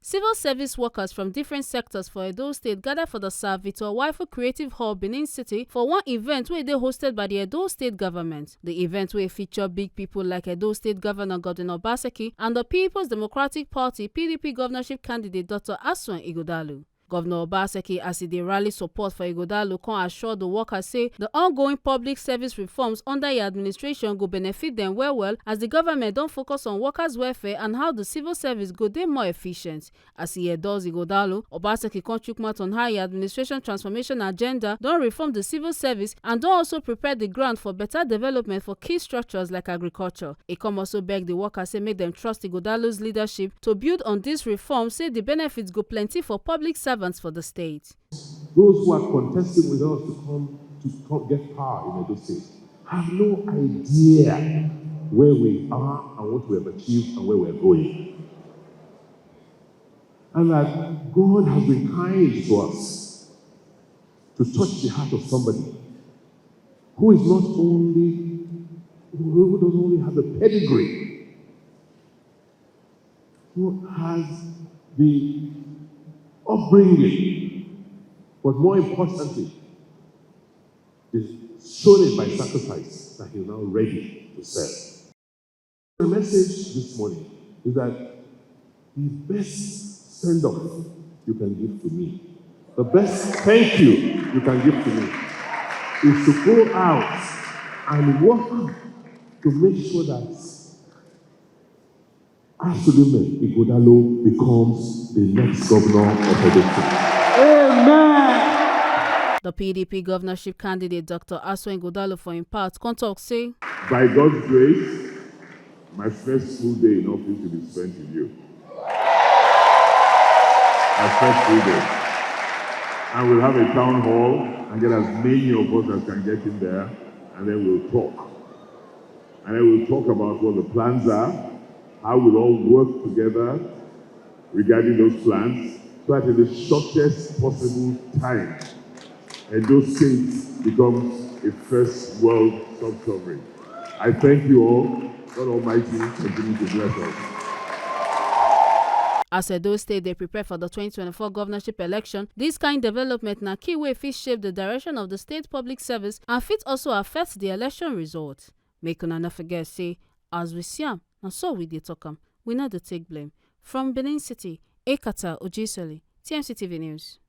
Civil service workers from different sectors for Edo State gathered for the Sir Victor Waifu Creative Hall, Benin City for one event wey dey hosted by the Edo State government. The event wey feature big people like Edo State Governor Govunor Obaseki and the People's Democratic Party (PDP) governorship candidate Dr. Asue Ighodalo. Governor Obaseki, as he dey rally support for Ighodalo, come assure the workers say the ongoing public service reforms under your administration go benefit them well as the government don focus on workers' welfare and how the civil service go dey more efficient. As he endorse Ighodalo, Obaseki come chook mouth on how your administration transformation agenda don reform the civil service and don also prepare the ground for better development for key structures like agriculture. He come also beg the workers say make them trust Ighodalo's leadership to build on this reform, say the benefits go plenty for public servants for the state. Those who are contesting with us to get power in Edo State have no idea where we are and what we have achieved and where we are going. And that God has been kind to us to touch the heart of somebody who is not only, who doesn't only have the pedigree, who has the upbringing, but more importantly, is shown it by sacrifice that he's now ready to serve. The message this morning is that the best send-off you can give to me, the best thank you you can give to me, is to go out and work to make sure that Asue Ighodalo becomes the next governor of Edo State. Amen. The PDP governorship candidate Dr. Asue Ighodalo for him part come talk say, by God's grace, my first full day in office will be spent with you. My first full day. And we'll have a town hall and get as many of us as can get in there, and then we'll talk. And then we'll talk about what the plans are, how we'll all work together regarding those plans, so that in the shortest possible time, Edo State becomes a first world sub-sovereign. I thank you all. God Almighty continue to bless us. As Edo State they prepare for the 2024 governorship election, this kind development na key way fit shape the direction of the state public service and fit also affect the election result. Make una no forget say, as we see am, na so we dey talk am, we no dey take blame. From Benin City, Ekata Ojisoli, TMC TV News.